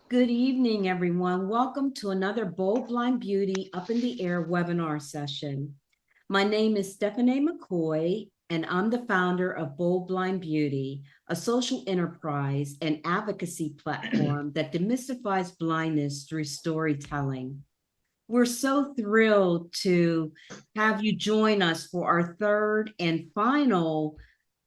Good evening, everyone. Welcome to another Bold Blind Beauty Up in the Air webinar session. My name is Stephanie McCoy, and I'm the founder of Bold Blind Beauty, a social enterprise and advocacy platform that demystifies blindness through storytelling. We're so thrilled to have you join us for our third and final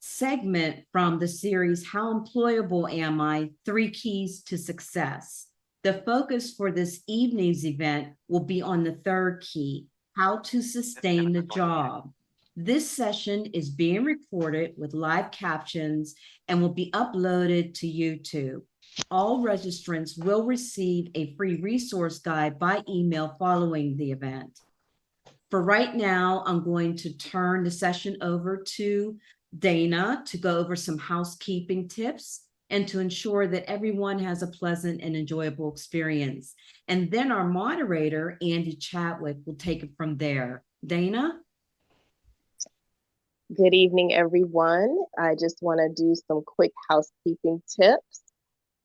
segment from the series, How Employable Am I? 3 Keys to Success. The focus for this evening's event will be on the third key, how to sustain the job. This session is being recorded with live captions and will be uploaded to YouTube. All registrants will receive a free resource guide by email following the event. For right now, I'm going to turn the session over to Dana to go over some housekeeping tips and to ensure that everyone has a pleasant and enjoyable experience. And then our moderator, Andy Chadwick, will take it from there. Dana? Good evening, everyone. I just want to do some quick housekeeping tips.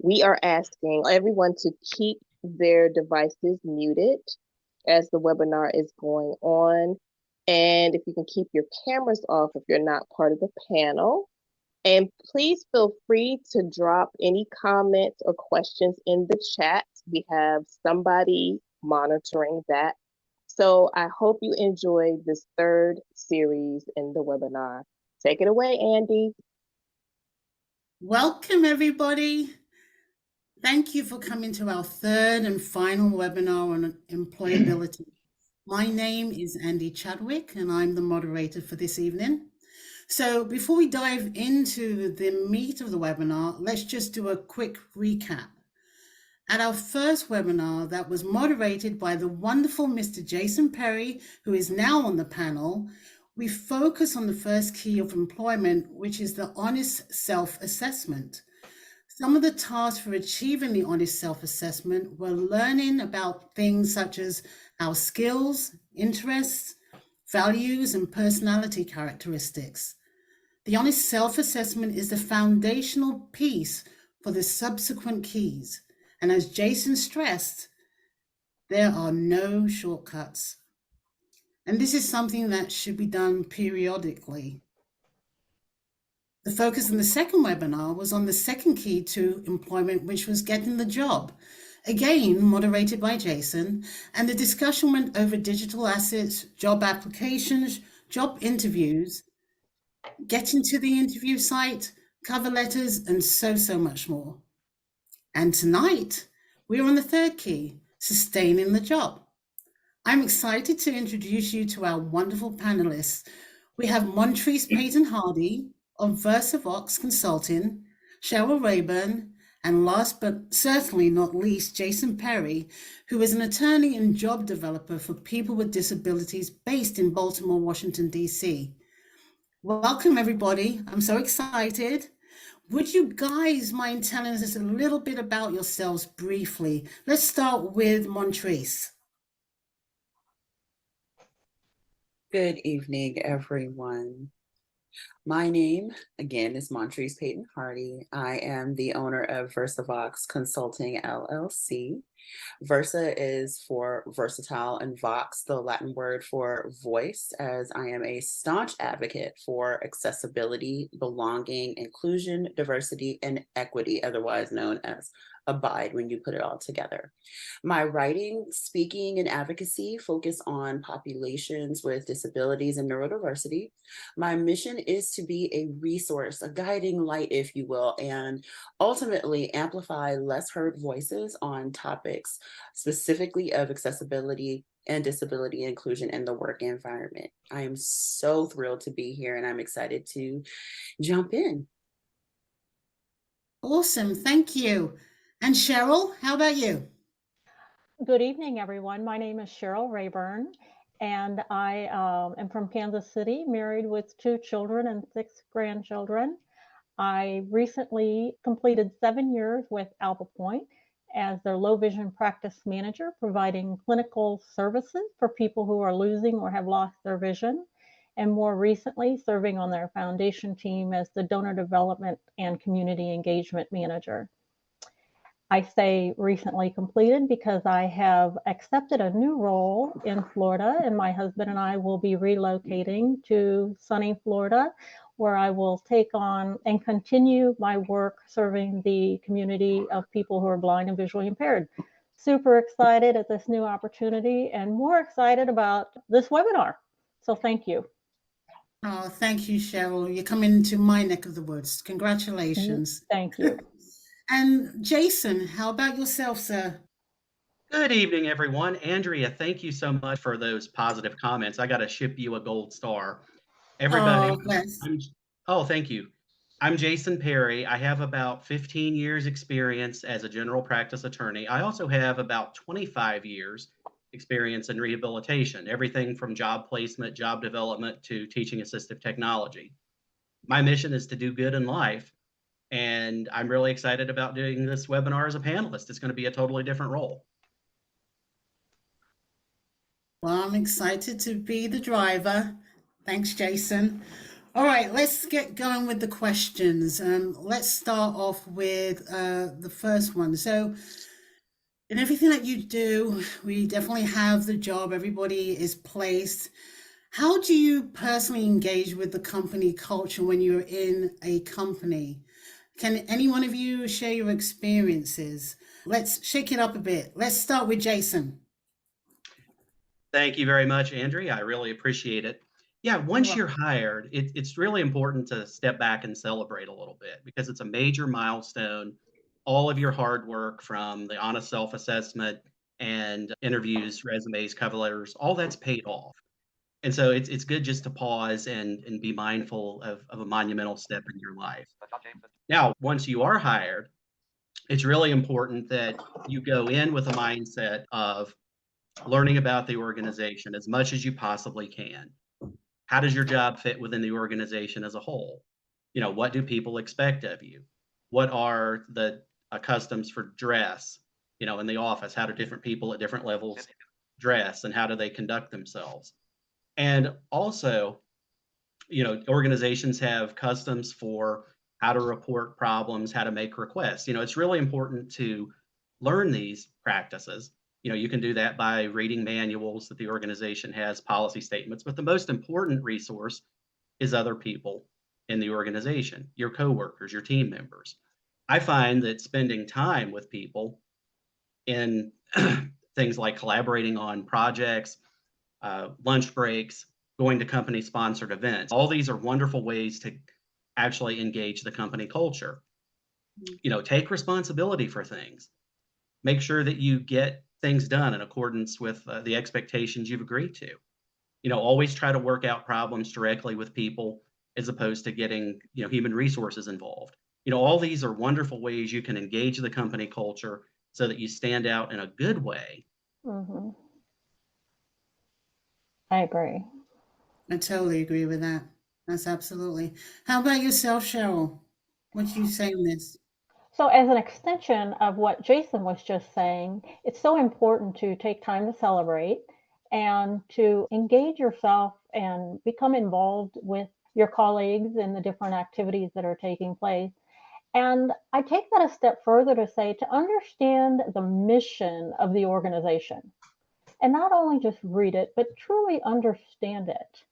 We are asking everyone to keep their devices muted as the webinar is going on. And if you can keep your cameras off if you're not part of the panel. And please feel free to drop any comments or questions in the chat. We have somebody monitoring that. So I hope you enjoyed this third series in the webinar. Take it away, Andy. Welcome, everybody. Thank you for coming to our third and final webinar on employability. My name is Andy Chadwick, and I'm the moderator for this evening. So before we dive into the meat of the webinar, let's just do a quick recap. At our first webinar that was moderated by the wonderful Mr. Jason Perry, who is now on the panel, we focus on the first key of employment, which is the honest self-assessment. Some of the tasks for achieving the honest self-assessment were learning about things such as our skills, interests, values, and personality characteristics. The honest self-assessment is the foundational piece for the subsequent keys. And as Jason stressed, there are no shortcuts. And this is something that should be done periodically. The focus in the second webinar was on the second key to employment, which was getting the job. Again, moderated by Jason, and the discussion went over digital assets, job applications, job interviews, getting to the interview site, cover letters, and so much more. And tonight, we're on the third key, sustaining the job. I'm excited to introduce you to our wonderful panelists. We have Montreece Payton-Hardy of VersaVox Consulting, Cheryl Rayburn, and last but certainly not least, Jason Perry, who is an attorney and job developer for people with disabilities based in Baltimore, Washington, D.C. Welcome, everybody. I'm so excited. Would you guys mind telling us a little bit about yourselves briefly? Let's start with Montreece. Good evening, everyone. My name, again, is Montreece Payton-Hardy. I am the owner of VersaVox Consulting, LLC. Versa is for versatile, and Vox, the Latin word for voice, as I am a staunch advocate for accessibility, belonging, inclusion, diversity, and equity, otherwise known as ABIDE when you put it all together. My writing, speaking, and advocacy focus on populations with disabilities and neurodiversity. My mission is to be a resource, a guiding light, if you will, and ultimately amplify less heard voices on topics specifically of accessibility and disability inclusion in the work environment. I am so thrilled to be here, and I'm excited to jump in. Awesome, thank you. And Cheryl, how about you? Good evening, everyone. My name is Cheryl Rayburn, and I am from Kansas City, married with 2 children and 6 grandchildren. I recently completed 7 years with Alpha Point as their low vision practice manager, providing clinical services for people who are losing or have lost their vision, and more recently serving on their foundation team as the donor development and community engagement manager. I say recently completed because I have accepted a new role in Florida, and my husband and I will be relocating to sunny Florida, where I will take on and continue my work serving the community of people who are blind and visually impaired. Super excited at this new opportunity and more excited about this webinar. So thank you. Oh, thank you, Cheryl. You're coming to my neck of the woods. Congratulations. Thank you. And Jason, how about yourself, sir? Good evening, everyone. Andrea, thank you so much for those positive comments. I got to ship you a gold star. Everybody, Oh, bless. thank you. I'm Jason Perry. I have about 15 years experience as a general practice attorney. I also have about 25 years experience in rehabilitation, everything from job placement, job development to teaching assistive technology. My mission is to do good in life, and I'm really excited about doing this webinar as a panelist. It's going to be a totally different role. Well, I'm excited to be the driver. Thanks, Jason. All right, let's get going with the questions. Let's start off with the first one. So, in everything that you do, we definitely have the job, everybody is placed. How do you personally engage with the company culture when you're in a company? Can any one of you share your experiences? Let's shake it up a bit. Let's start with Jason. Thank you very much, Andrea. I really appreciate it. Yeah, once you're hired, it's really important to step back and celebrate a little bit because it's a major milestone. All of your hard work from the honest self-assessment and interviews, resumes, cover letters, all that's paid off. And so it's good just to pause and be mindful of a monumental step in your life. Now, once you are hired, it's really important that you go in with a mindset of learning about the organization as much as you possibly can. How does your job fit within the organization as a whole? You know, what do people expect of you? What are the customs for dress, you know, in the office? How do different people at different levels dress and how do they conduct themselves? And also, you know, organizations have customs for how to report problems, how to make requests. You know, it's really important to learn these practices. You know, you can do that by reading manuals that the organization has, policy statements, but the most important resource is other people in the organization, your coworkers, your team members. I find that spending time with people in things like collaborating on projects, lunch breaks, going to company sponsored events, all these are wonderful ways to actually engage the company culture. You know, take responsibility for things. Make sure that you get things done in accordance with the expectations you've agreed to. You know, always try to work out problems directly with people as opposed to getting, you know, human resources involved. You know, all these are wonderful ways you can engage the company culture so that you stand out in a good way. Mm-hmm. I agree. I totally agree with that. That's absolutely. How about yourself, Cheryl? What do you say on this? So as an extension of what Jason was just saying, it's so important to take time to celebrate and to engage yourself and become involved with your colleagues in the different activities that are taking place. And I take that a step further to say to understand the mission of the organization and not only just read it, but truly understand it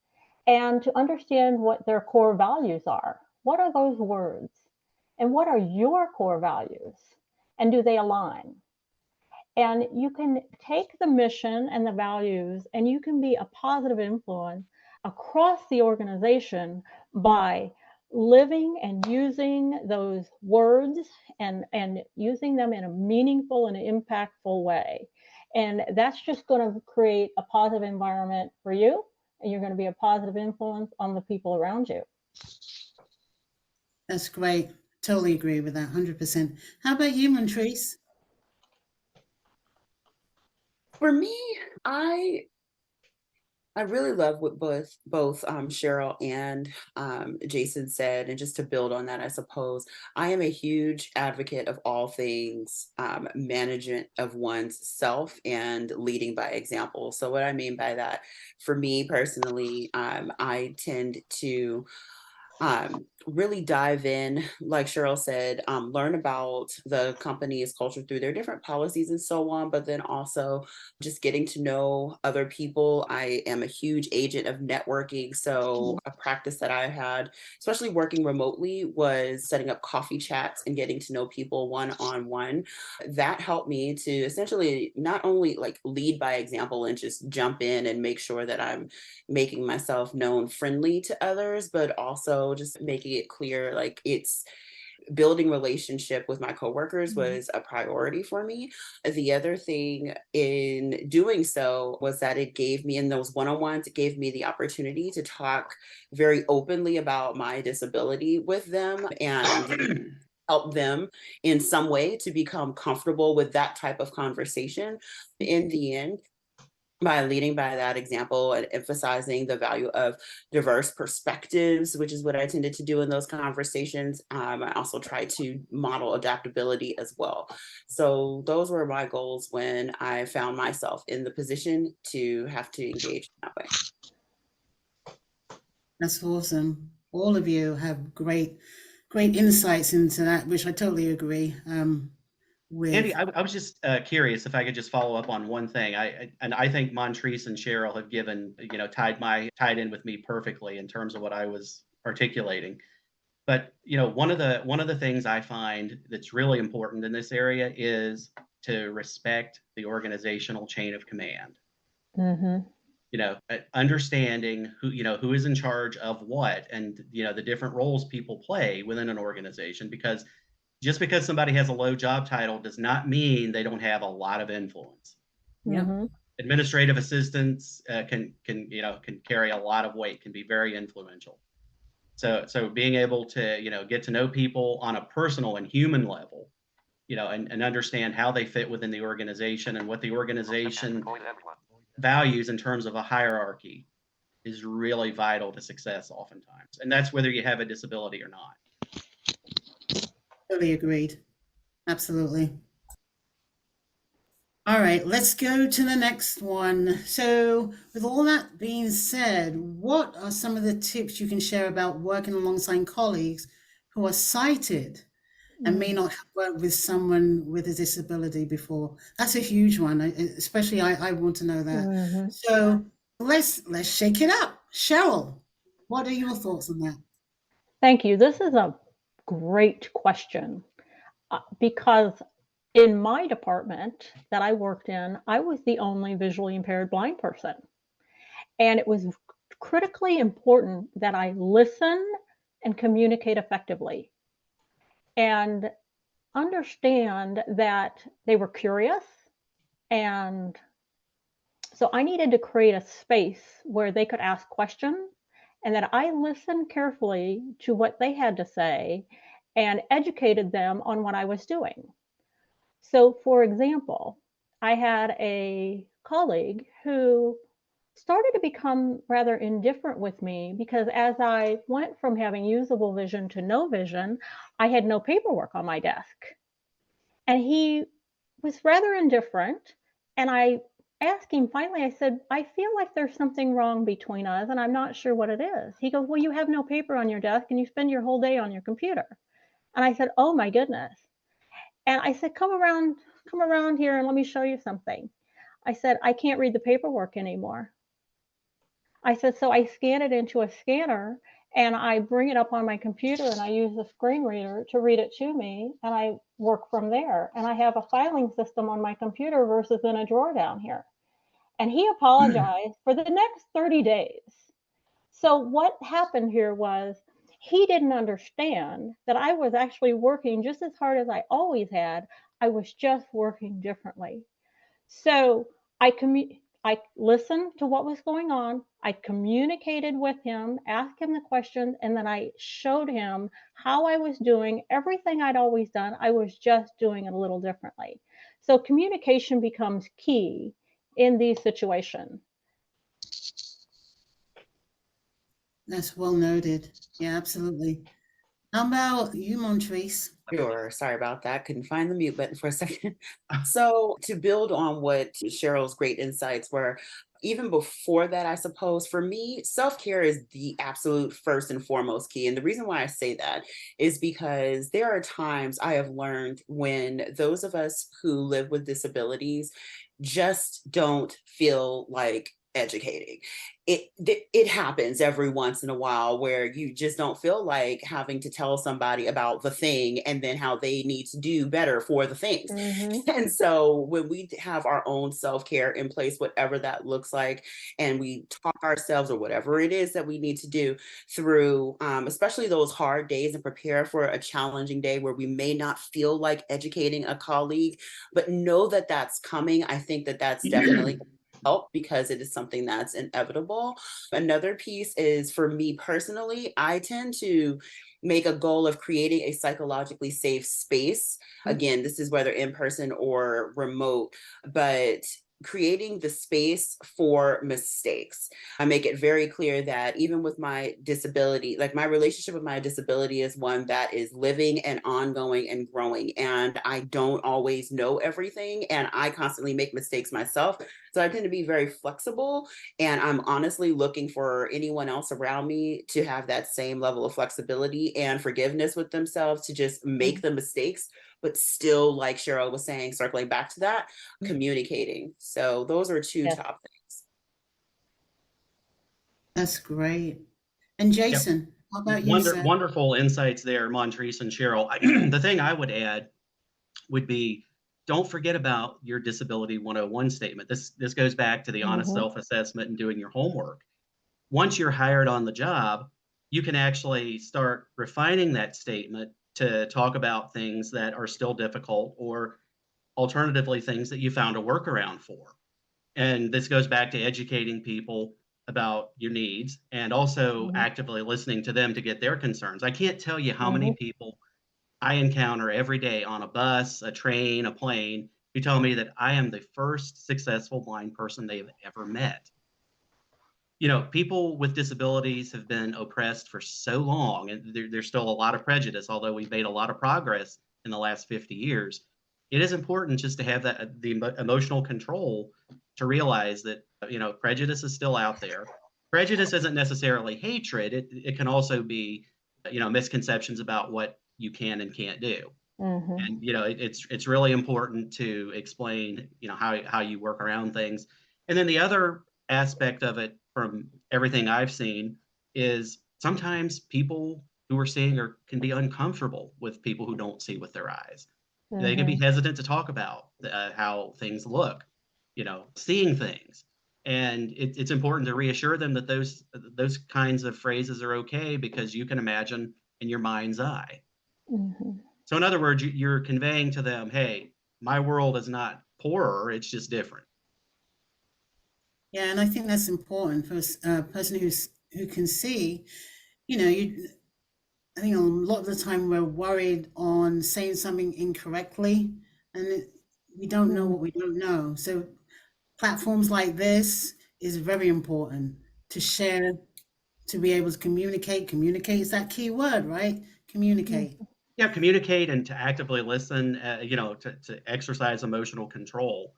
and to understand what their core values are. What are those words? And what are your core values? And do they align? And you can take the mission and the values and you can be a positive influence across the organization by living and using those words and using them in a meaningful and impactful way. And that's just going to create a positive environment for you, and you're going to be a positive influence on the people around you. That's great. Totally agree with that, 100%. How about you, Montreece? For me, I really love what both Cheryl and Jason said, and just to build on that, I suppose I am a huge advocate of all things management of one's self and leading by example. So what I mean by that, for me personally, I tend to really dive in, like Cheryl said, learn about the company's culture through their different policies and so on, but then also just getting to know other people. I am a huge agent of networking. So a practice that I had, especially working remotely, was setting up coffee chats and getting to know people one-on-one. That helped me to essentially not only like lead by example and just jump in and make sure that I'm making myself known friendly to others, but also just making it clear like it's building relationship with my coworkers was a priority for me. The other thing in doing so was that it gave me, in those one-on-ones, it gave me the opportunity to talk very openly about my disability with them and help them in some way to become comfortable with that type of conversation. In the end, by leading by that example and emphasizing the value of diverse perspectives, which is what I tended to do in those conversations. I also try to model adaptability as well. So those were my goals when I found myself in the position to have to engage in that way. That's awesome. All of you have great insights into that, which I totally agree with. Andy, I was just curious if I could just follow up on one thing. I think Montreece and Cheryl have given, tied in with me perfectly in terms of what I was articulating. But one of the things I find that's really important in this area is to respect the organizational chain of command. Understanding who is in charge of what, and the different roles people play within an organization, because just because somebody has a low job title does not mean they don't have a lot of influence. Administrative assistants can carry a lot of weight, can be very influential. So being able to get to know people on a personal and human level, and understand how they fit within the organization and what the organization values in terms of a hierarchy is really vital to success oftentimes. And that's whether you have a disability or not. Totally agreed. Absolutely. All right, let's go to the next one. So with all that being said, what are some of the tips you can share about working alongside colleagues who are sighted and may not have worked with someone with a disability before? That's a huge one, especially I want to know that. So let's shake it up. Cheryl, what are your thoughts on that? Thank you. This is a great question because in my department that I worked in, I was the only visually impaired blind person. And it was critically important that I listen and communicate effectively and understand that they were curious. And so I needed to create a space where they could ask questions and that I listened carefully to what they had to say and educated them on what I was doing. So, for example, I had a colleague who started to become rather indifferent with me because as I went from having usable vision to no vision, I had no paperwork on my desk. And he was rather indifferent. And I asked him finally, I said, I feel like there's something wrong between us and I'm not sure what it is. He goes, well, you have no paper on your desk and you spend your whole day on your computer. And I said, oh my goodness. And I said, come around here and let me show you something. I said, I can't read the paperwork anymore. I said, so I scan it into a scanner and I bring it up on my computer and I use the screen reader to read it to me and I work from there. And I have a filing system on my computer versus in a drawer down here. And he apologized for the next 30 days. So what happened here was he didn't understand that I was actually working just as hard as I always had. I was just working differently. So I listened to what was going on. I communicated with him, asked him the questions, and then I showed him how I was doing everything I'd always done. I was just doing it a little differently. So communication becomes key in these situations. That's well noted. Yeah, absolutely. How about you, Montreece? Sure. Sorry about that. Couldn't find the mute button for a second. So, to build on what Cheryl's great insights were, even before that, I suppose for me, self care is the absolute first and foremost key. And the reason why I say that is because there are times I have learned when those of us who live with disabilities just don't feel like educating. It happens every once in a while where you just don't feel like having to tell somebody about the thing and then how they need to do better for the things. And so when we have our own self-care in place, whatever that looks like, and we talk ourselves or whatever it is that we need to do through especially those hard days, and prepare for a challenging day where we may not feel like educating a colleague, but know that that's coming. I think that that's definitely help, because it is something that's inevitable. Another piece is, for me personally, I tend to make a goal of creating a psychologically safe space. Again, this is whether in person or remote, but creating the space for mistakes. I make it very clear that even with my disability, like my relationship with my disability is one that is living and ongoing and growing. And I don't always know everything, and I constantly make mistakes myself. So I tend to be very flexible, and I'm honestly looking for anyone else around me to have that same level of flexibility and forgiveness with themselves, to just make the mistakes, but still, like Cheryl was saying, circling back to that, communicating. So those are two top things. That's great. And Jason, how about you, sir? Wonderful insights there, Montreece and Cheryl. The thing I would add would be, don't forget about your Disability 101 statement. This goes back to the honest self-assessment and doing your homework. Once you're hired on the job, you can actually start refining that statement to talk about things that are still difficult, or alternatively, things that you found a workaround for. And this goes back to educating people about your needs, and also actively listening to them to get their concerns. I can't tell you how many people I encounter every day on a bus, a train, a plane, who tell me that I am the first successful blind person they've ever met. You know, people with disabilities have been oppressed for so long, and there's still a lot of prejudice, although we've made a lot of progress in the last 50 years. It is important just to have that the emotional control to realize that, you know, prejudice is still out there. Prejudice isn't necessarily hatred. It can also be, you know, misconceptions about what you can and can't do. And, you know, it's really important to explain, you know, how you work around things. And then the other aspect of it, from everything I've seen, is sometimes people who are seeing can be uncomfortable with people who don't see with their eyes. They can be hesitant to talk about how things look, you know, seeing things. And it's important to reassure them that those kinds of phrases are okay, because you can imagine in your mind's eye. So in other words, you're conveying to them, hey, my world is not poorer, it's just different. Yeah, and I think that's important for a person who can see. You know, I think a lot of the time we're worried on saying something incorrectly, and we don't know what we don't know. So platforms like this is very important to share, to be able to communicate. Communicate is that key word, right? Communicate. Yeah, communicate, and to actively listen, you know, to exercise emotional control,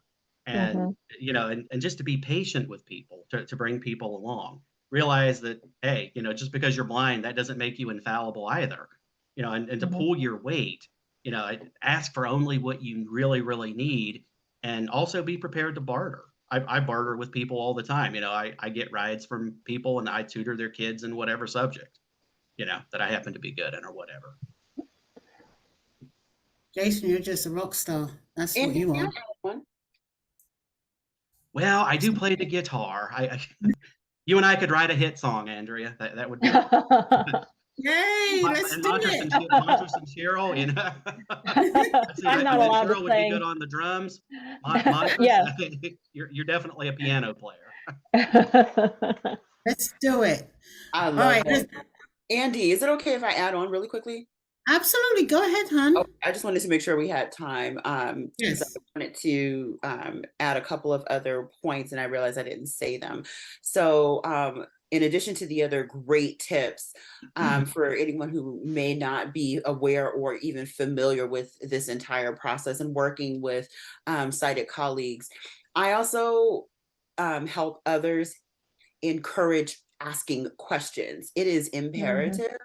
and, you know, and just to be patient with people, to bring people along. Realize that, hey, you know, just because you're blind, that doesn't make you infallible either. You know, and to pull your weight, you know, ask for only what you really, really need, and also be prepared to barter. I barter with people all the time. You know, I get rides from people, and I tutor their kids in whatever subject, you know, that I happen to be good in or whatever. Jason, you're just a rock star. That's what Andy, you can I are. add one? Well, I do play the guitar. You and I could write a hit song, Andrea. That would be. Yay, let's And do Montrose it. and Cheryl, you know. I'm not allowed to Cheryl would be sing. good on the drums. Montrose, Yes. you're definitely a piano player. Let's do it. I All love right, that. Andy, is it okay if I add on really quickly? absolutely. Go ahead, hon. Oh, I just wanted to make sure we had time, because Yes. I wanted to add a couple of other points, and I realized I didn't say them. So in addition to the other great tips, for anyone who may not be aware or even familiar with this entire process and working with sighted colleagues, I also help others encourage asking questions. It is imperative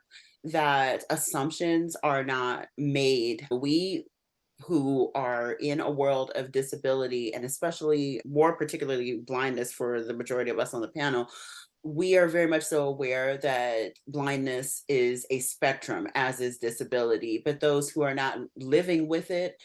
that assumptions are not made. We who are in a world of disability, and especially more particularly blindness for the majority of us on the panel, we are very much so aware that blindness is a spectrum, as is disability. But those who are not living with it,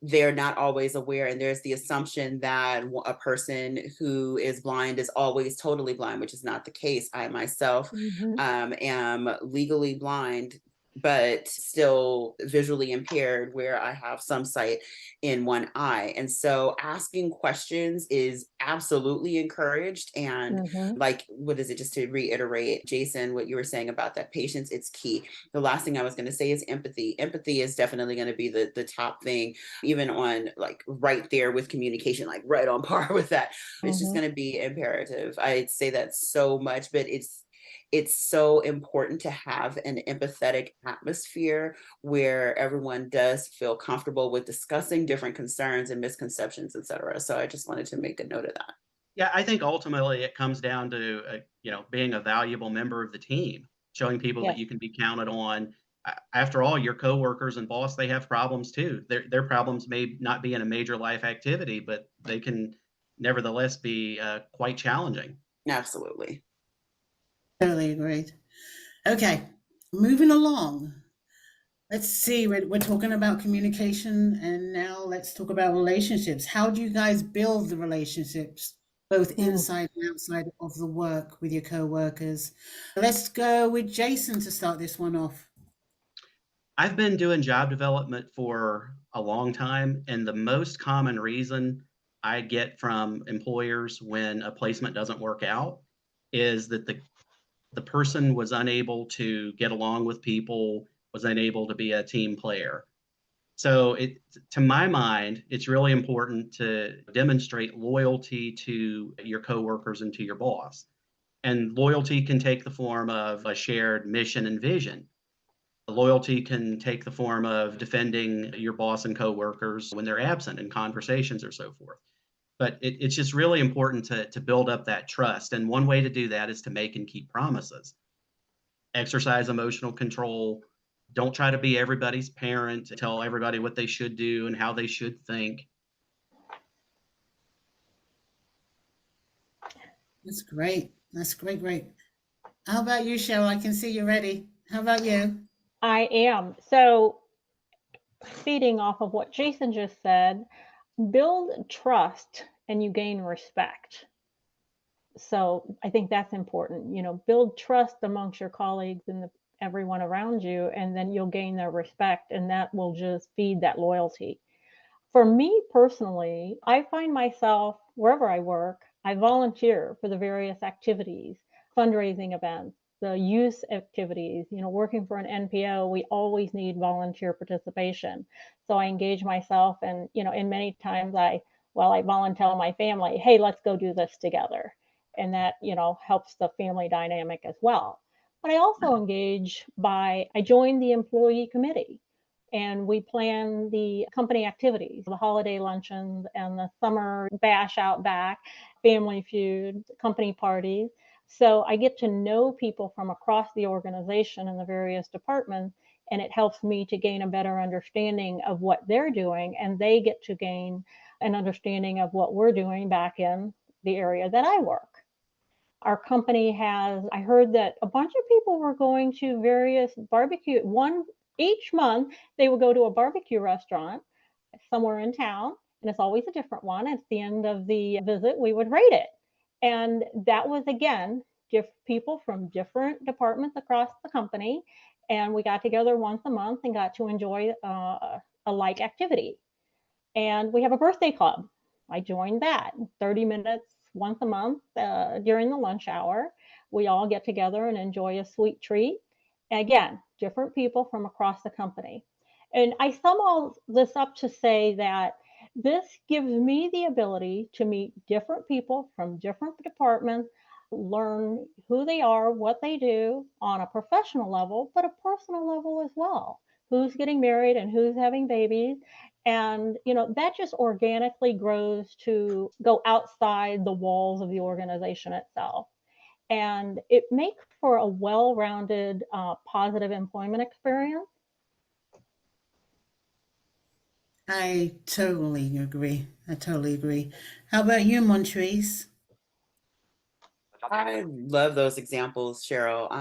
they're not always aware. And there's the assumption that a person who is blind is always totally blind, which is not the case. I myself am legally blind, but still visually impaired, where I have some sight in one eye. And so asking questions is absolutely encouraged. And like, what is it, just to reiterate, Jason, what you were saying about that patience, it's key. The last thing I was going to say is empathy. Empathy is definitely going to be the top thing, even on like right there with communication, like right on par with that. It's just going to be imperative. I'd say that so much, but it's so important to have an empathetic atmosphere where everyone does feel comfortable with discussing different concerns and misconceptions, et cetera. So I just wanted to make a note of that. Yeah, I think ultimately it comes down to being a valuable member of the team, showing people that you can be counted on. After all, your coworkers and boss, they have problems too. Their problems may not be in a major life activity, but they can nevertheless be quite challenging. Absolutely. Totally agreed. Okay, moving along. Let's see, we're talking about communication, and now let's talk about relationships. How do you guys build the relationships, both inside and outside of the work with your co-workers? Let's go with Jason to start this one off. I've been doing job development for a long time, and the most common reason I get from employers when a placement doesn't work out is that the person was unable to get along with people, was unable to be a team player. So to my mind, it's really important to demonstrate loyalty to your coworkers and to your boss. And loyalty can take the form of a shared mission and vision. Loyalty can take the form of defending your boss and coworkers when they're absent in conversations or so forth. But it's just really important to build up that trust. And one way to do that is to make and keep promises. Exercise emotional control. Don't try to be everybody's parent, tell everybody what they should do and how they should think. That's great. That's great, great. How about you, Cheryl? I can see you're ready. How about you? I am. So, feeding off of what Jason just said, build trust and you gain respect. So I think that's important. Build trust amongst your colleagues and everyone around you, and then you'll gain their respect, and that will just feed that loyalty. For me personally, I find myself wherever I work, I volunteer for the various activities, fundraising events, the youth activities. Working for an NPO, we always need volunteer participation. So I engage myself, and in many times I volunteer my family, hey, let's go do this together. And that, helps the family dynamic as well. But I also engage I join the employee committee, and we plan the company activities, the holiday luncheons and the summer bash out back, family feud, company parties. So I get to know people from across the organization and the various departments, and it helps me to gain a better understanding of what they're doing, and they get to gain an understanding of what we're doing back in the area that I work. Our company I heard that a bunch of people were going to various barbecue. Each month, they would go to a barbecue restaurant somewhere in town, and it's always a different one. At the end of the visit, we would rate it. And that was, again, people from different departments across the company. And we got together once a month and got to enjoy a like activity. And we have a birthday club. I joined that. 30 minutes once a month during the lunch hour. We all get together and enjoy a sweet treat. And again, different people from across the company. And I sum all this up to say that this gives me the ability to meet different people from different departments, learn who they are, what they do on a professional level, but a personal level as well. Who's getting married and who's having babies. And, that just organically grows to go outside the walls of the organization itself. And it makes for a well-rounded, positive employment experience. I totally agree. How about you, Montreece? I love those examples, Cheryl,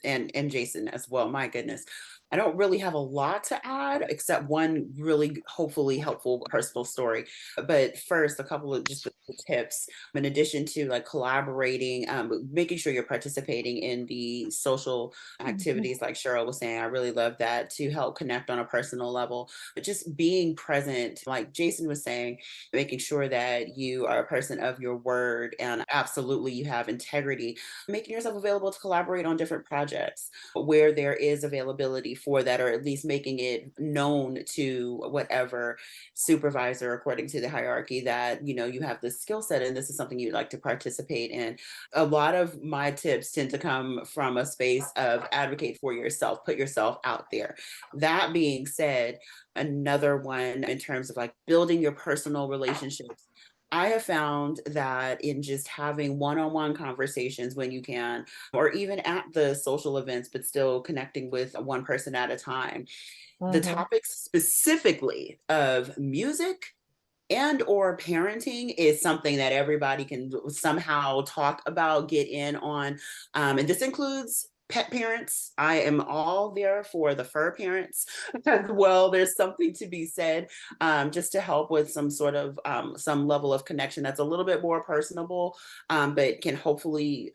and Jason as well. My goodness. I don't really have a lot to add except one really hopefully helpful personal story. But first, a couple of just the tips in addition to like collaborating, making sure you're participating in the social activities like Cheryl was saying. I really love that to help connect on a personal level, but just being present, like Jason was saying, making sure that you are a person of your word and absolutely you have integrity, making yourself available to collaborate on different projects where there is availability for that, or at least making it known to whatever supervisor according to the hierarchy that you have this skill set and this is something you'd like to participate in. A lot of my tips tend to come from a space of advocate for yourself, put yourself out there. That being said, another one in terms of like building your personal relationships, I have found that in just having one-on-one conversations when you can, or even at the social events, but still connecting with one person at a time, the topics specifically of music and or parenting is something that everybody can somehow talk about, get in on. And this includes pet parents. I am all there for the fur parents as well. There's something to be said just to help with some sort of some level of connection that's a little bit more personable, but can hopefully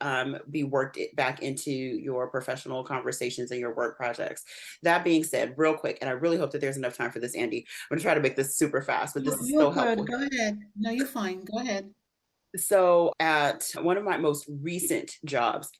be worked back into your professional conversations and your work projects. That being said, real quick, and I really hope that there's enough time for this, Andy. I'm gonna try to make this super fast, but this is You're so good. helpful. Go ahead. No, you're fine. Go ahead. So at one of my most recent jobs,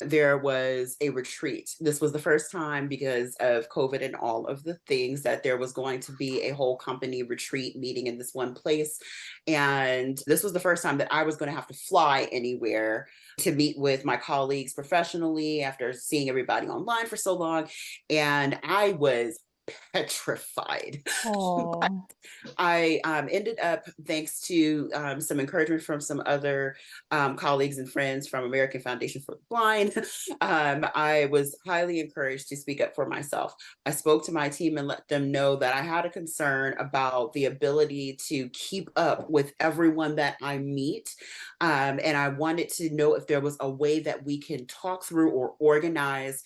there was a retreat. This was the first time because of COVID and all of the things that there was going to be a whole company retreat meeting in this one place. And this was the first time that I was going to have to fly anywhere to meet with my colleagues professionally after seeing everybody online for so long. And I was petrified. Oh. I ended up, thanks to some encouragement from some other colleagues and friends from American Foundation for the Blind, I was highly encouraged to speak up for myself. I spoke to my team and let them know that I had a concern about the ability to keep up with everyone that I meet. And I wanted to know if there was a way that we can talk through or organize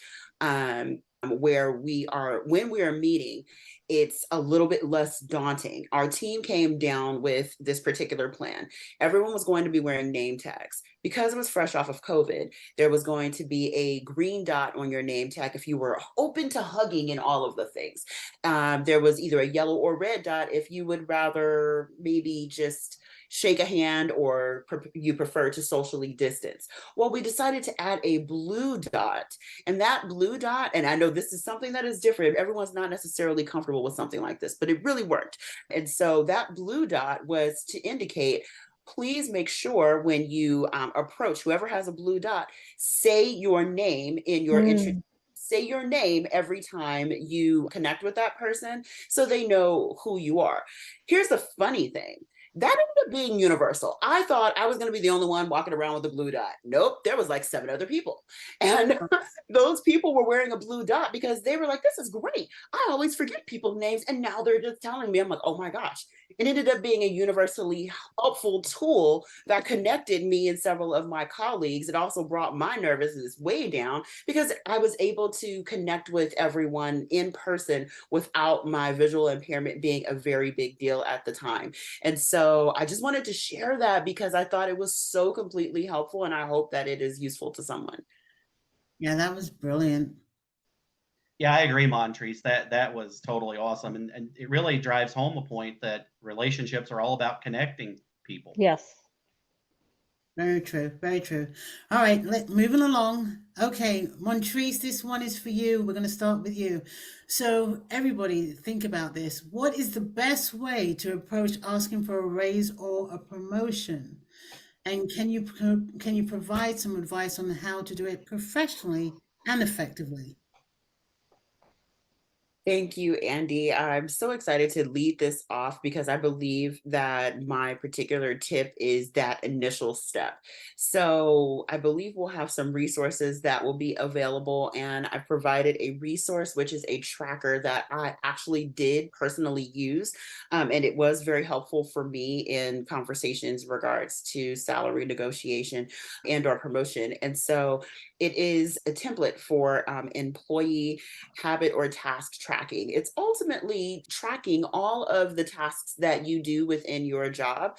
where when we are meeting, it's a little bit less daunting. Our team came down with this particular plan. Everyone was going to be wearing name tags. Because it was fresh off of COVID, there was going to be a green dot on your name tag if you were open to hugging and all of the things. There was either a yellow or red dot if you would rather maybe just shake a hand or you prefer to socially distance. Well, we decided to add a blue dot, and that blue dot, and I know this is something that is different. Everyone's not necessarily comfortable with something like this, but it really worked. And so that blue dot was to indicate, please make sure when you approach whoever has a blue dot, say your name in your introduction. Say your name every time you connect with that person so they know who you are. Here's the funny thing. That ended up being universal. I thought I was going to be the only one walking around with a blue dot. Nope, there was like 7 other people. And those people were wearing a blue dot because they were like, this is great. I always forget people's names. And now they're just telling me. I'm like, oh my gosh. It ended up being a universally helpful tool that connected me and several of my colleagues. It also brought my nervousness way down because I was able to connect with everyone in person without my visual impairment being a very big deal at the time. And so I just wanted to share that because I thought it was so completely helpful, and I hope that it is useful to someone. Yeah, that was brilliant. Yeah, I agree, Montreece. That was totally awesome. And it really drives home a point that relationships are all about connecting people. Yes. Very true. Very true. All right, moving along. Okay, Montreece, this one is for you. We're going to start with you. So everybody think about this. What is the best way to approach asking for a raise or a promotion? And can you provide some advice on how to do it professionally and effectively? Thank you, Andy. I'm so excited to lead this off because I believe that my particular tip is that initial step. So I believe we'll have some resources that will be available, and I've provided a resource, which is a tracker that I actually did personally use. And it was very helpful for me in conversations regards to salary negotiation and or promotion. And so it is a template for employee habit or task tracking. It's ultimately tracking all of the tasks that you do within your job.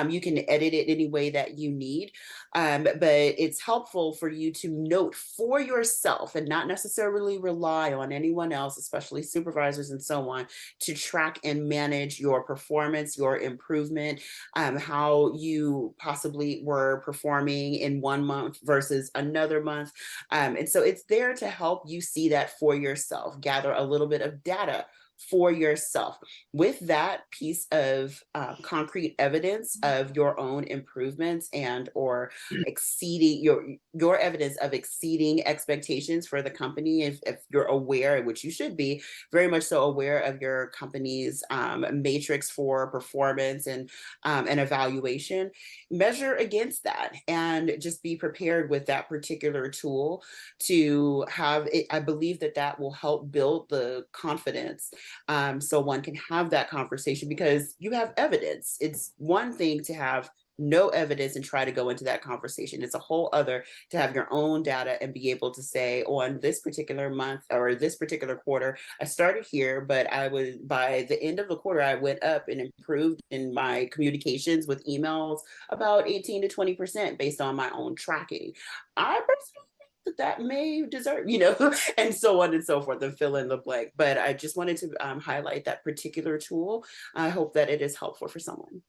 You can edit it any way that you need, but it's helpful for you to note for yourself and not necessarily rely on anyone else, especially supervisors and so on, to track and manage your performance, your improvement, how you possibly were performing in 1 month versus another month. And so it's there to help you see that for yourself, gather a little bit of data for yourself. With that piece of concrete evidence of your own improvements and or exceeding your evidence of exceeding expectations for the company, if you're aware, which you should be very much so aware of your company's matrix for performance and evaluation, measure against that and just be prepared with that particular tool to have it. I believe that that will help build the confidence, so one can have that conversation because you have evidence. It's one thing to have no evidence and try to go into that conversation. It's a whole other to have your own data and be able to say, on this particular month or this particular quarter, I started here, but I was, by the end of the quarter, I went up and improved in my communications with emails about 18 to 20% based on my own tracking. I personally think that may deserve, and so on and so forth, and fill in the blank. But I just wanted to highlight that particular tool. I hope that it is helpful for someone.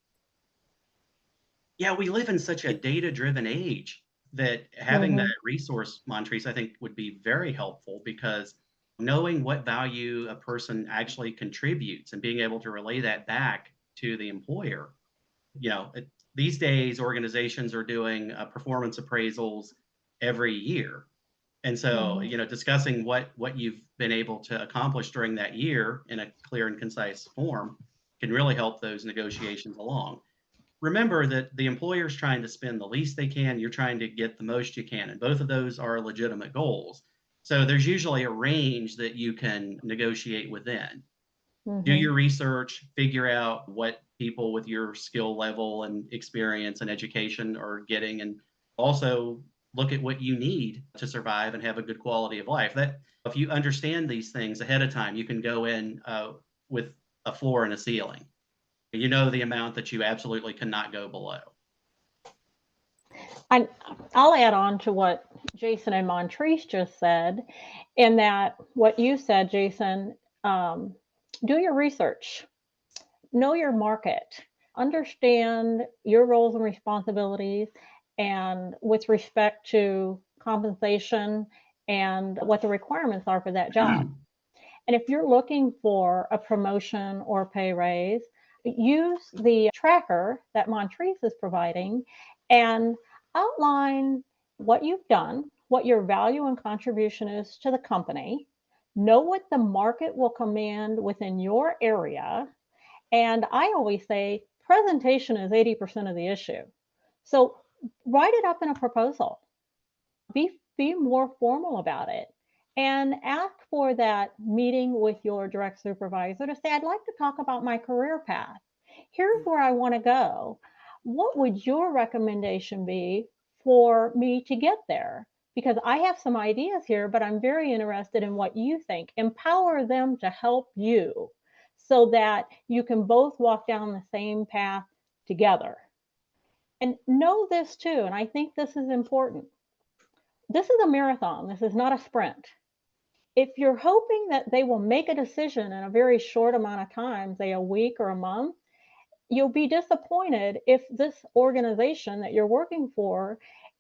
Yeah, we live in such a data-driven age that having that resource, Montreece, I think would be very helpful because knowing what value a person actually contributes and being able to relay that back to the employer. These days organizations are doing performance appraisals every year. And so, discussing what you've been able to accomplish during that year in a clear and concise form can really help those negotiations along. Remember that the employer is trying to spend the least they can, you're trying to get the most you can, and both of those are legitimate goals. So there's usually a range that you can negotiate within. Do your research, figure out what people with your skill level and experience and education are getting, and also look at what you need to survive and have a good quality of life. That if you understand these things ahead of time, you can go in with a floor and a ceiling. You know the amount that you absolutely cannot go below. I'll add on to what Jason and Montreece just said, in that what you said, Jason, do your research, know your market, understand your roles and responsibilities, and with respect to compensation and what the requirements are for that job. And if you're looking for a promotion or pay raise, use the tracker that Montreece is providing and outline what you've done, what your value and contribution is to the company, know what the market will command within your area. And I always say presentation is 80% of the issue. So write it up in a proposal. Be more formal about it and ask for that meeting with your direct supervisor to say, I'd like to talk about my career path. Here's where I want to go. What would your recommendation be for me to get there? Because I have some ideas here, but I'm very interested in what you think. Empower them to help you so that you can both walk down the same path together. And know this too, and I think this is important. This is a marathon. This is not a sprint. If you're hoping that they will make a decision in a very short amount of time, say a week or a month, you'll be disappointed if this organization that you're working for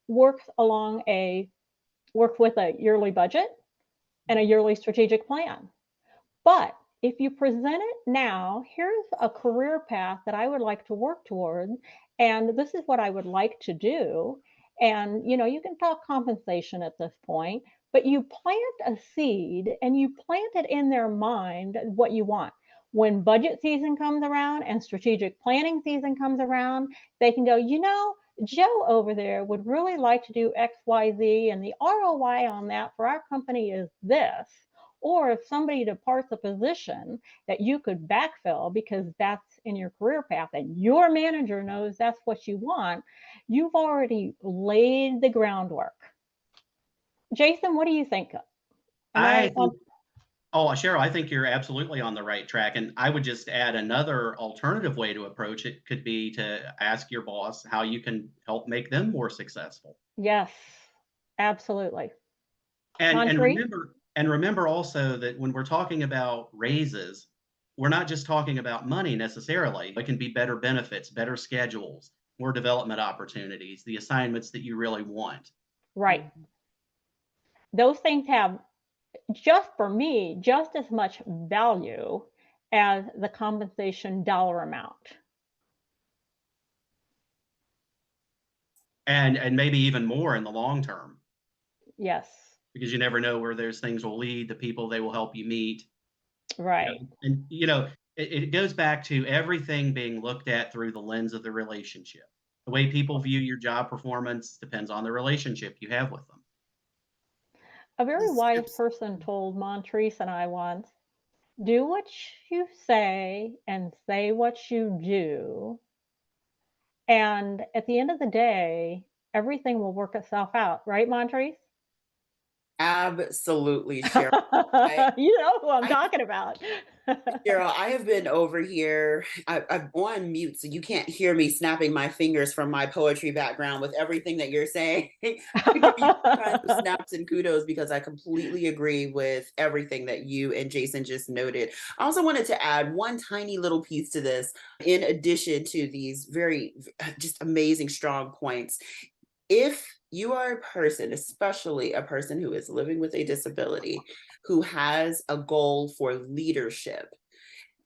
works with a yearly budget and a yearly strategic plan. But if you present it now, here's a career path that I would like to work toward, and this is what I would like to do. And you can talk compensation at this point, but you plant a seed and you plant it in their mind what you want. When budget season comes around and strategic planning season comes around, they can go, Joe over there would really like to do XYZ, and the ROI on that for our company is this. Or if somebody departs a position that you could backfill because that's in your career path and your manager knows that's what you want, you've already laid the groundwork. Jason, what do you think? I think, oh, Cheryl, I think you're absolutely on the right track. And I would just add another alternative way to approach it could be to ask your boss how you can help make them more successful. Yes, absolutely. And Montreece? remember also that when we're talking about raises, we're not just talking about money necessarily. It can be better benefits, better schedules, more development opportunities, the assignments that you really want. Right. Those things have, just for me, just as much value as the compensation dollar amount. And maybe even more in the long term. Yes. Because you never know where those things will lead, the people they will help you meet. Right. And it goes back to everything being looked at through the lens of the relationship. The way people view your job performance depends on the relationship you have with them. A very wise person told Montreece and I once, do what you say and say what you do. And at the end of the day, everything will work itself out. Right, Montreece? Absolutely, Cheryl. You know who I'm talking about. Cheryl, I have been over here. I'm on mute, so you can't hear me snapping my fingers from my poetry background with everything that you're saying. I give you all kinds of snaps and kudos because I completely agree with everything that you and Jason just noted. I also wanted to add one tiny little piece to this, in addition to these very just amazing, strong points. If you are a person, especially a person who is living with a disability, who has a goal for leadership,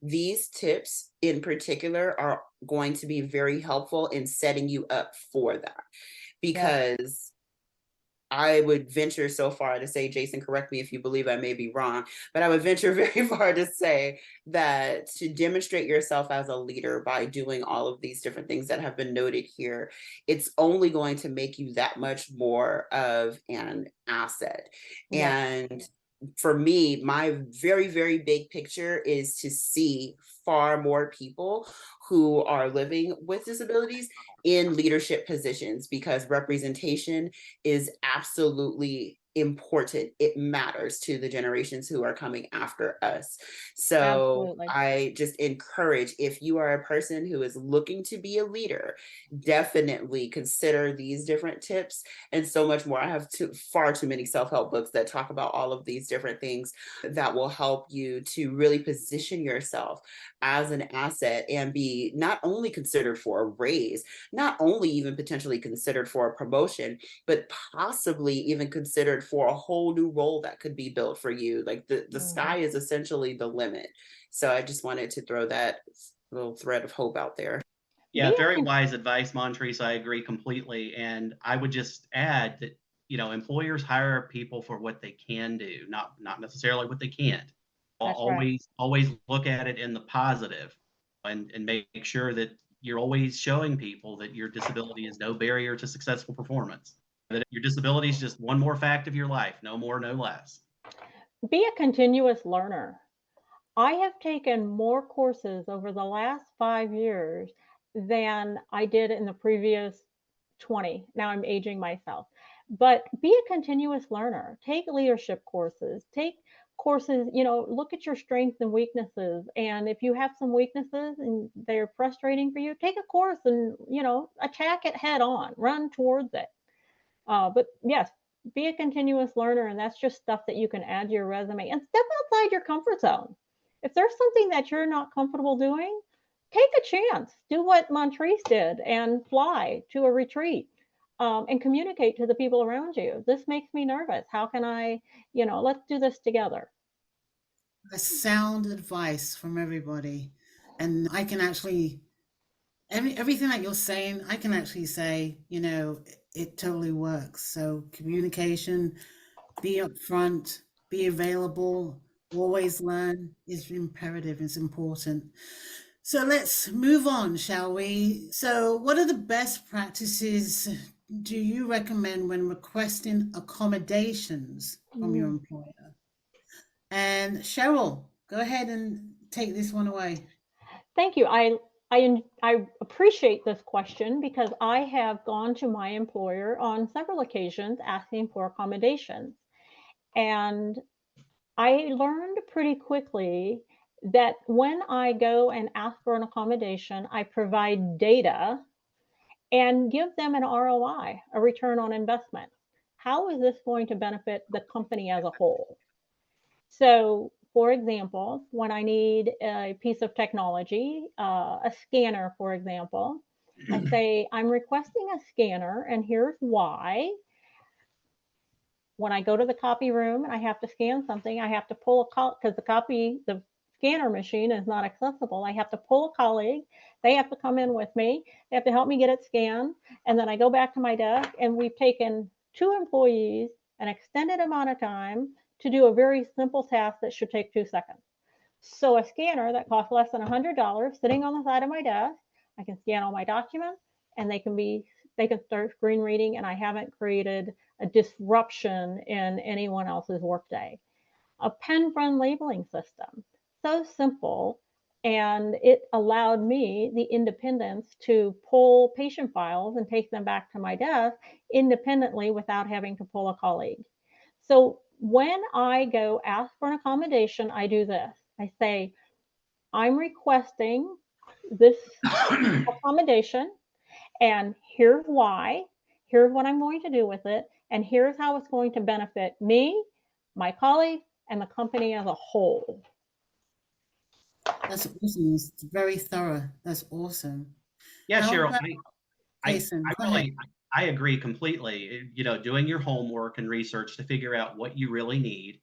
these tips in particular are going to be very helpful in setting you up for that. Because I would venture so far to say, Jason, correct me if you believe I may be wrong, but I would venture very far to say that to demonstrate yourself as a leader by doing all of these different things that have been noted here, it's only going to make you that much more of an asset. And for me, my very, very big picture is to see far more people who are living with disabilities in leadership positions, because representation is absolutely important. It matters to the generations who are coming after us. So absolutely. I just encourage, if you are a person who is looking to be a leader, definitely consider these different tips and so much more. I have far too many self-help books that talk about all of these different things that will help you to really position yourself as an asset and be not only considered for a raise, not only even potentially considered for a promotion, but possibly even considered for a whole new role that could be built for you. Like the sky is essentially the limit. So I just wanted to throw that little thread of hope out there. Yeah, very wise advice, Montreece. I agree completely. And I would just add that, employers hire people for what they can do, not necessarily what they can't. Always look at it in the positive and make sure that you're always showing people that your disability is no barrier to successful performance. That your disability is just one more fact of your life, no more, no less. Be a continuous learner. I have taken more courses over the last 5 years than I did in the previous 20. Now I'm aging myself. But be a continuous learner. Take leadership courses. Take courses, look at your strengths and weaknesses. And if you have some weaknesses and they're frustrating for you, take a course and, attack it head on, run towards it. But yes, be a continuous learner. And that's just stuff that you can add to your resume and step outside your comfort zone. If there's something that you're not comfortable doing, take a chance. Do what Montreece did and fly to a retreat and communicate to the people around you. This makes me nervous. How can I, let's do this together. a sound advice from everybody. And I can actually, everything that you're saying, I can actually say, it totally works. So communication, be upfront, be available, always learn is imperative, it's important. So let's move on, shall we? So, what are the best practices do you recommend when requesting accommodations from your employer? And Cheryl, go ahead and take this one away. Thank you. I appreciate this question because I have gone to my employer on several occasions asking for accommodations. And I learned pretty quickly that when I go and ask for an accommodation, I provide data and give them an ROI, a return on investment. How is this going to benefit the company as a whole? So, for example, when I need a piece of technology, a scanner, for example, I say, I'm requesting a scanner, and here's why. When I go to the copy room and I have to scan something, I have to pull a because the scanner machine is not accessible. I have to pull a colleague. They have to come in with me. They have to help me get it scanned. And then I go back to my desk, and we've taken 2 employees an extended amount of time to do a very simple task that should take 2 seconds. So a scanner that costs less than $100 sitting on the side of my desk, I can scan all my documents, and they can start screen reading, and I haven't created a disruption in anyone else's workday. A pen friend labeling system, so simple, and it allowed me the independence to pull patient files and take them back to my desk independently without having to pull a colleague. So when I go ask for an accommodation, I do this. I say, I'm requesting this accommodation, and here's why. Here's what I'm going to do with it, and here's how it's going to benefit me, my colleagues, and the company as a whole. That's awesome. It's very thorough. That's awesome. Yeah, How Cheryl, about Jason? I Go ahead. really, I agree completely. Doing your homework and research to figure out what you really need,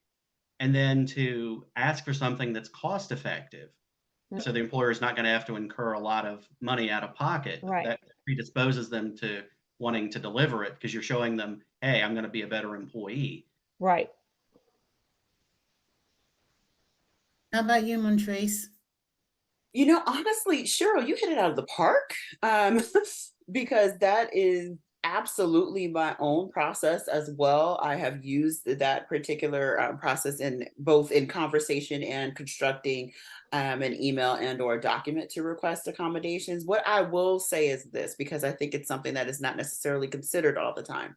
and then to ask for something that's cost effective. So the employer is not going to have to incur a lot of money out of pocket. Right. That predisposes them to wanting to deliver it because you're showing them, hey, I'm going to be a better employee. Right. How about you, Montreece? Honestly, Cheryl, you hit it out of the park, because that is absolutely my own process as well. I have used that particular process in both in conversation and constructing an email and or document to request accommodations. What I will say is this, because I think it's something that is not necessarily considered all the time.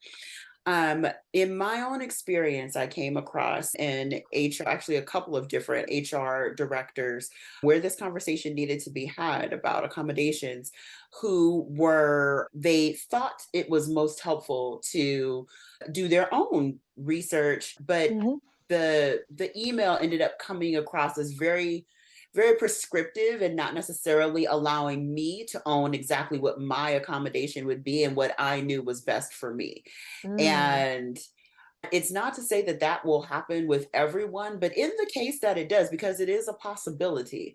In my own experience, I came across an HR, actually a couple of different HR directors where this conversation needed to be had about accommodations, they thought it was most helpful to do their own research, but the email ended up coming across as very very prescriptive and not necessarily allowing me to own exactly what my accommodation would be and what I knew was best for me. And it's not to say that that will happen with everyone, but in the case that it does, because it is a possibility,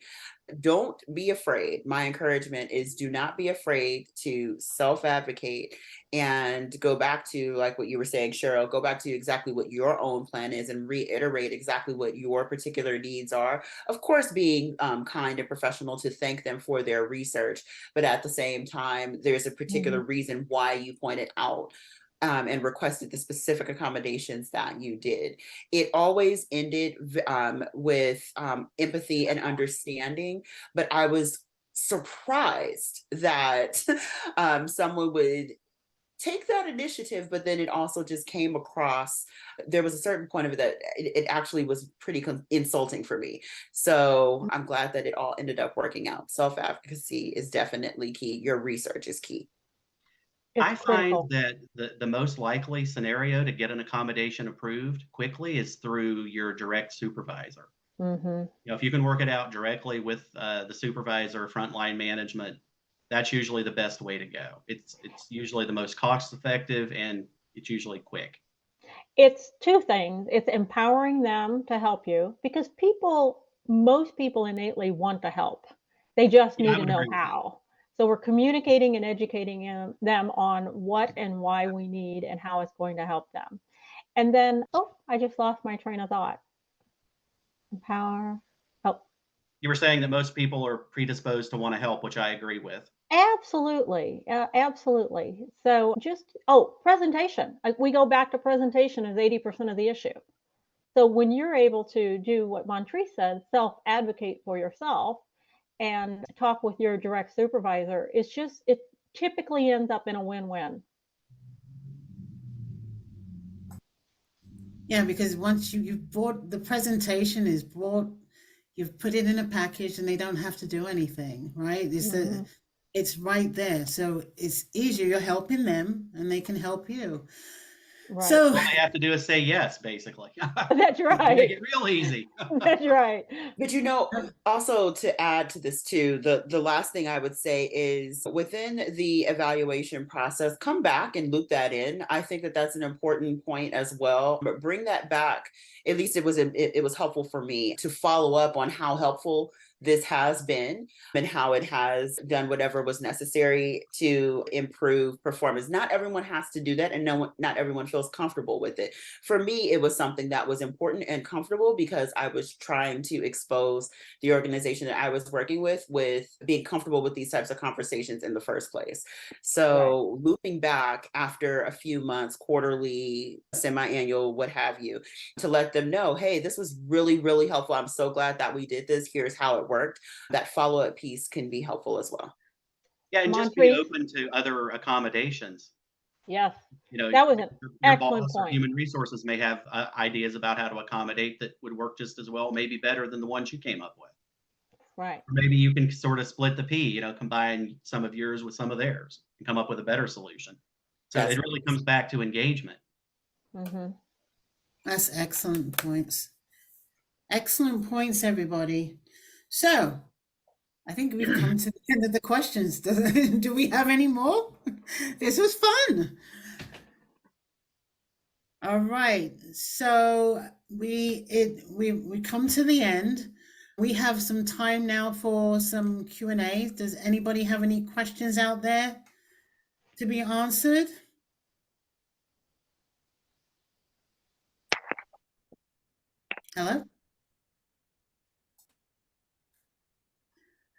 don't be afraid. My encouragement is do not be afraid to self-advocate and go back to, like what you were saying, Cheryl, go back to exactly what your own plan is and reiterate exactly what your particular needs are. Of course, being kind and professional to thank them for their research, but at the same time, there's a particular reason why you pointed out and requested the specific accommodations that you did. It always ended with empathy and understanding, but I was surprised that someone would take that initiative, but then it also just came across, there was a certain point of it that it actually was pretty insulting for me. So I'm glad that it all ended up working out. Self-advocacy is definitely key. Your research is key. I find that the most likely scenario to get an accommodation approved quickly is through your direct supervisor. If you can work it out directly with the supervisor, frontline management, that's usually the best way to go. It's usually the most cost effective and it's usually quick. It's two things. It's empowering them to help you because people most people innately want to help. They just Yeah, need I to would know agree with that. how. So we're communicating and educating them on what and why we need and how it's going to help them. And then, oh, I just lost my train of thought. Empower. Oh, You were saying that most people are predisposed to want to help, which I agree with. absolutely. Absolutely. So just, oh, presentation. We go back to presentation as 80% of the issue. So when you're able to do what Montreece said, self-advocate for yourself and talk with your direct supervisor, it typically ends up in a win-win. Yeah, because once you've brought the presentation is brought, you've put it in a package and they don't have to do anything, right? It's right there. So it's easier. You're helping them and they can help you. Right. So All they have to do is say yes, basically. That's You make right. it real easy. That's right. But you know, also to add to this too, the last thing I would say is within the evaluation process, come back and loop that in. I think that that's an important point as well. But bring that back. At least it was helpful for me to follow up on how helpful this has been and how it has done whatever was necessary to improve performance. Not everyone has to do that, and not everyone feels comfortable with it. For me, it was something that was important and comfortable because I was trying to expose the organization that I was working with being comfortable with these types of conversations in the first place. So looping back after a few months, quarterly, semi-annual, what have you, to let them know, hey, this was really, really helpful. I'm so glad that we did this. Here's how it worked. That follow-up piece can be helpful as well. Yeah, and just be Montreece, open to other accommodations. yes, You know, that was an your excellent boss or point. human resources may have ideas about how to accommodate that would work just as well, maybe better than the ones you came up with. Right. Or maybe you can sort of split the P, combine some of yours with some of theirs and come up with a better solution. So That's it really comes back to engagement. Mm-hmm. that's excellent points. Excellent points, everybody. So I think we've come to the end of the questions. Do we have any more? This was fun. All right. So we come to the end. We have some time now for some Q&A. Does anybody have any questions out there to be answered? Hello?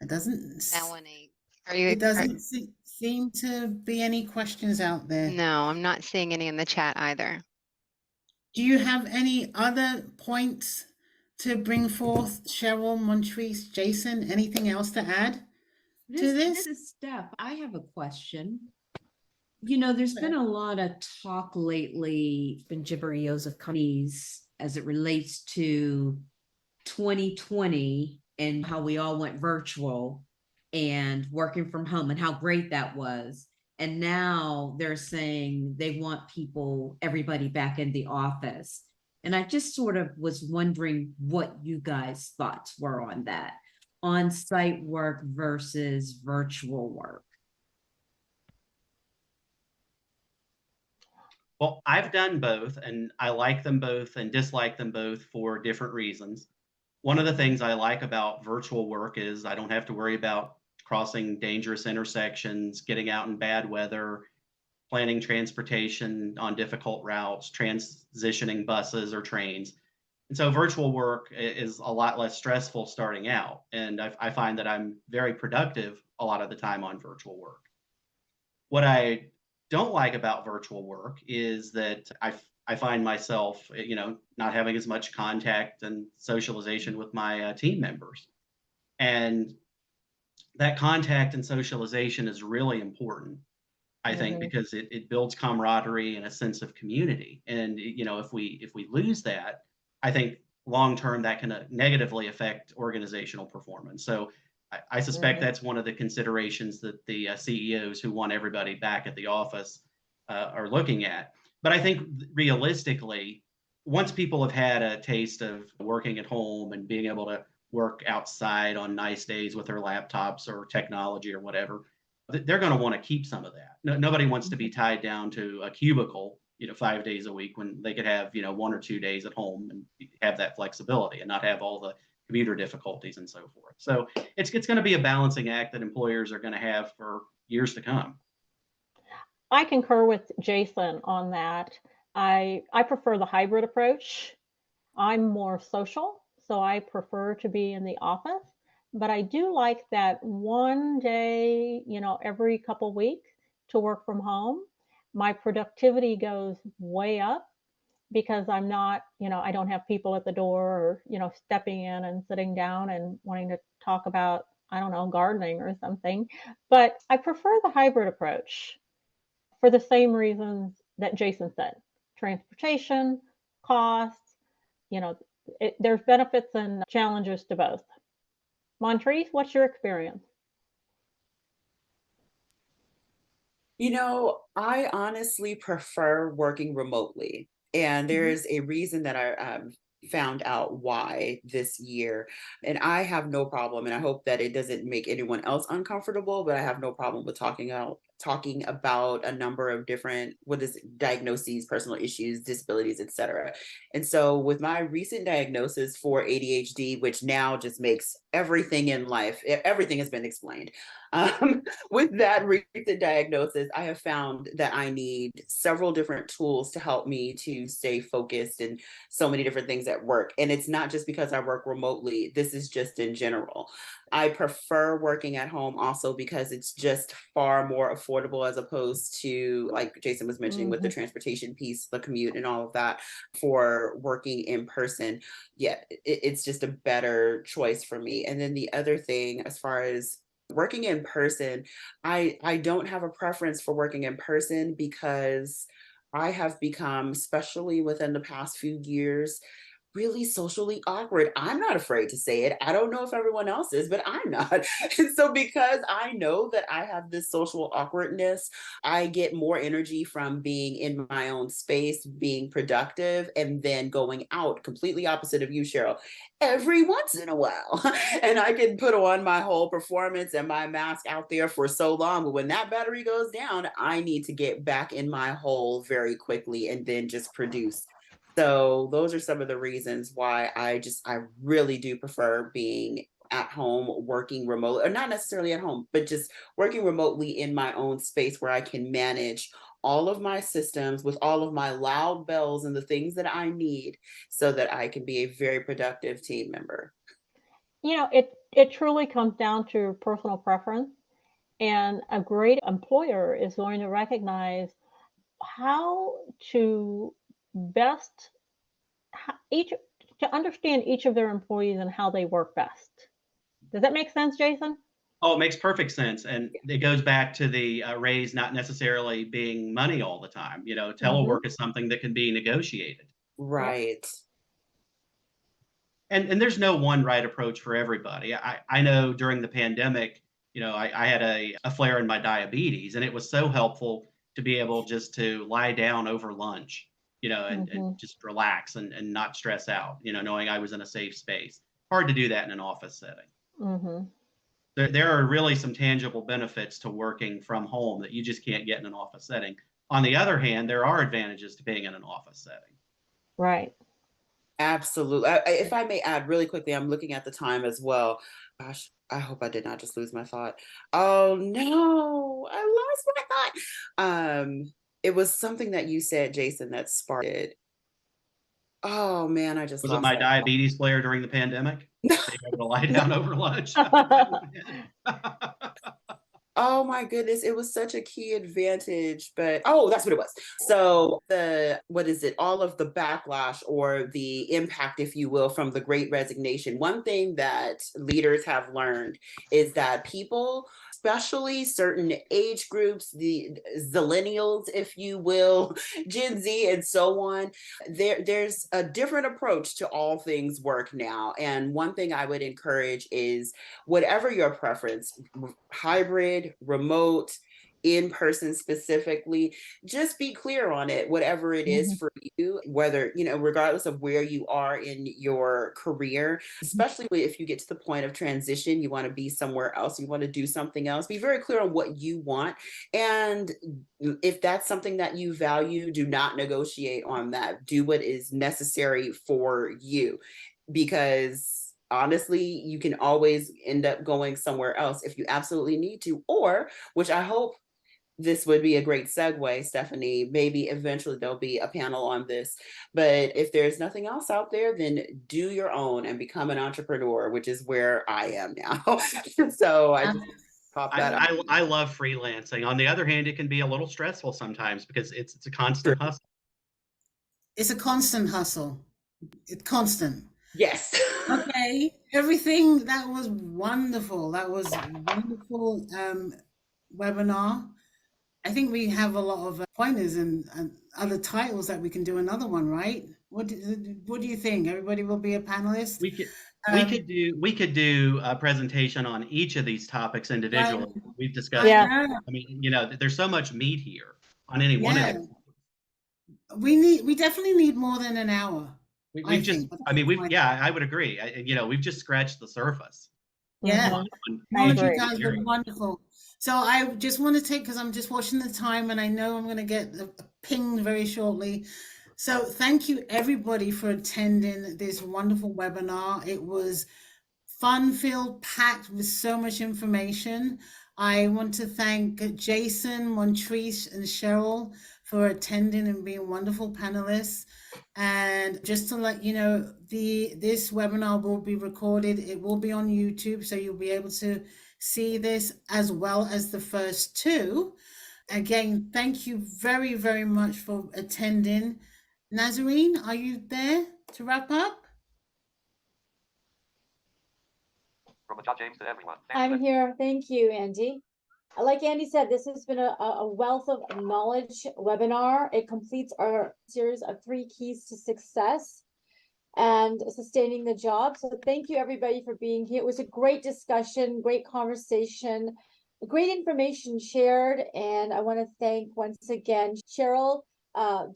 It doesn't Melanie, are you? it doesn't seem to be any questions out there. No, I'm not seeing any in the chat either. Do you have any other points to bring forth, Cheryl, Montreece, Jason? Anything else to add to this? This is Steph. I have a question. There's been a lot of talk lately, been gibberios of companies as it relates to 2020 and how we all went virtual and working from home and how great that was. And now they're saying they want everybody back in the office. And I just sort of was wondering what you guys' thoughts were on that, on-site work versus virtual work. Well, I've done both, and I like them both and dislike them both for different reasons. One of the things I like about virtual work is I don't have to worry about crossing dangerous intersections, getting out in bad weather, planning transportation on difficult routes, transitioning buses or trains. And so virtual work is a lot less stressful starting out. And I find that I'm very productive a lot of the time on virtual work. What I don't like about virtual work is that I find myself, not having as much contact and socialization with my team members. And that contact and socialization is really important, I think, because it builds camaraderie and a sense of community. And, if we lose that, I think long term that can negatively affect organizational performance. So I suspect that's one of the considerations that the CEOs who want everybody back at the office are looking at. But I think realistically, once people have had a taste of working at home and being able to work outside on nice days with their laptops or technology or whatever, they're going to want to keep some of that. Nobody wants to be tied down to a cubicle, 5 days a week when they could have, 1 or 2 days at home and have that flexibility and not have all the commuter difficulties and so forth. So it's going to be a balancing act that employers are going to have for years to come. I concur with Jason on that. I prefer the hybrid approach. I'm more social, so I prefer to be in the office, but I do like that one day, every couple weeks to work from home. My productivity goes way up because I'm not, I don't have people at the door or, stepping in and sitting down and wanting to talk about, I don't know, gardening or something. But I prefer the hybrid approach for the same reasons that Jason said: transportation, costs, there's benefits and challenges to both. Montreece, what's your experience? I honestly prefer working remotely. And there's a reason that I found out why this year. And I have no problem, and I hope that it doesn't make anyone else uncomfortable, but I have no problem with talking about a number of different diagnoses, personal issues, disabilities, etc. And so with my recent diagnosis for ADHD, which now just makes everything in life, everything has been explained. With that recent diagnosis, I have found that I need several different tools to help me to stay focused and so many different things at work. And it's not just because I work remotely, this is just in general. I prefer working at home also because it's just far more affordable as opposed to, like Jason was mentioning, with the transportation piece, the commute and all of that for working in person. Yeah, it's just a better choice for me. And then the other thing, as far as working in person, I don't have a preference for working in person because I have become, especially within the past few years, really socially awkward. I'm not afraid to say it. I don't know if everyone else is, but I'm not. And so because I know that I have this social awkwardness, I get more energy from being in my own space, being productive, and then going out, completely opposite of you, Cheryl, every once in a while. And I can put on my whole performance and my mask out there for so long. But when that battery goes down, I need to get back in my hole very quickly and then just produce. So those are some of the reasons why I really do prefer being at home, working remote, or not necessarily at home, but just working remotely in my own space where I can manage all of my systems with all of my loud bells and the things that I need so that I can be a very productive team member. It truly comes down to personal preference, and a great employer is going to recognize how to best to understand each of their employees and how they work best. Does that make sense, Jason? Oh, it makes perfect sense. And it goes back to the raise not necessarily being money all the time. Telework is something that can be negotiated. Right. And there's no one right approach for everybody. I know during the pandemic, I had a flare in my diabetes, and it was so helpful to be able just to lie down over lunch, and just relax and not stress out, knowing I was in a safe space. Hard to do that in an office setting. There are really some tangible benefits to working from home that you just can't get in an office setting. On the other hand, there are advantages to being in an office setting. Right. Absolutely. If I may add really quickly, I'm looking at the time as well. Gosh, I hope I did not just lose my thought. Oh no, I lost my thought. It was something that you said, Jason, that sparked it. Oh man, I just Was it lost my that diabetes flare during the pandemic? Being able to lie down over lunch. Oh my goodness, it was such a key advantage, but oh, that's what it was. So all of the backlash or the impact, if you will, from the Great Resignation. One thing that leaders have learned is that people, especially certain age groups, the zillennials, if you will, Gen Z and so on, there's a different approach to all things work now. And one thing I would encourage is whatever your preference, hybrid, remote, in person specifically, just be clear on it, whatever it is for you, whether, regardless of where you are in your career, especially if you get to the point of transition, you want to be somewhere else, you want to do something else, be very clear on what you want. And if that's something that you value, do not negotiate on that. Do what is necessary for you, because honestly, you can always end up going somewhere else if you absolutely need to, or, which I hope this would be a great segue, Stephanie. Maybe eventually there'll be a panel on this. But if there's nothing else out there, then do your own and become an entrepreneur, which is where I am now. So I just pop that up. I love freelancing. On the other hand, it can be a little stressful sometimes because it's a constant hustle. It's a constant hustle. It's constant. Yes. Okay. Everything that was wonderful. That was wonderful webinar. I think we have a lot of pointers and other titles that we can do another one, right? What do you think? Everybody will be a panelist? We could do a presentation on each of these topics individually. We've discussed. Yeah. I mean, there's so much meat here on any one of them. We definitely need more than an hour. I would agree. We've just scratched the surface. Yeah. agree. You guys were wonderful. So I just want to take, because I'm just watching the time and I know I'm going to get a ping very shortly. So thank you everybody for attending this wonderful webinar. It was fun-filled, packed with so much information. I want to thank Jason, Montreece, and Cheryl for attending and being wonderful panelists. And just to let you know, this webinar will be recorded. It will be on YouTube, so you'll be able to see this as well as the first two. Again, thank you very, very much for attending. Nazarene, are you there to wrap up? From John James to everyone. I'm here. Thank you, Andy. Like Andy said, this has been a wealth of knowledge webinar. It completes our series of 3 keys to success and sustaining the job. So thank you everybody for being here. It was a great discussion, great conversation, great information shared. And I want to thank once again, Cheryl,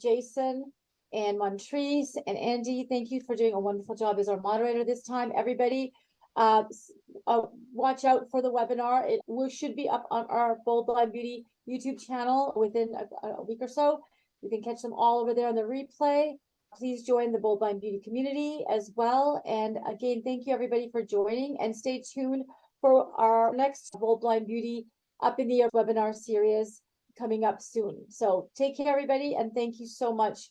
Jason, and Montreece, and Andy. Thank you for doing a wonderful job as our moderator this time. Everybody, watch out for the webinar. It should be up on our Bold Blind Beauty YouTube channel within a week or so. You can catch them all over there on the replay. Please join the Bold Blind Beauty community as well. And again, thank you everybody for joining, and stay tuned for our next Bold Blind Beauty Up in the Air webinar series coming up soon. So take care everybody, and thank you so much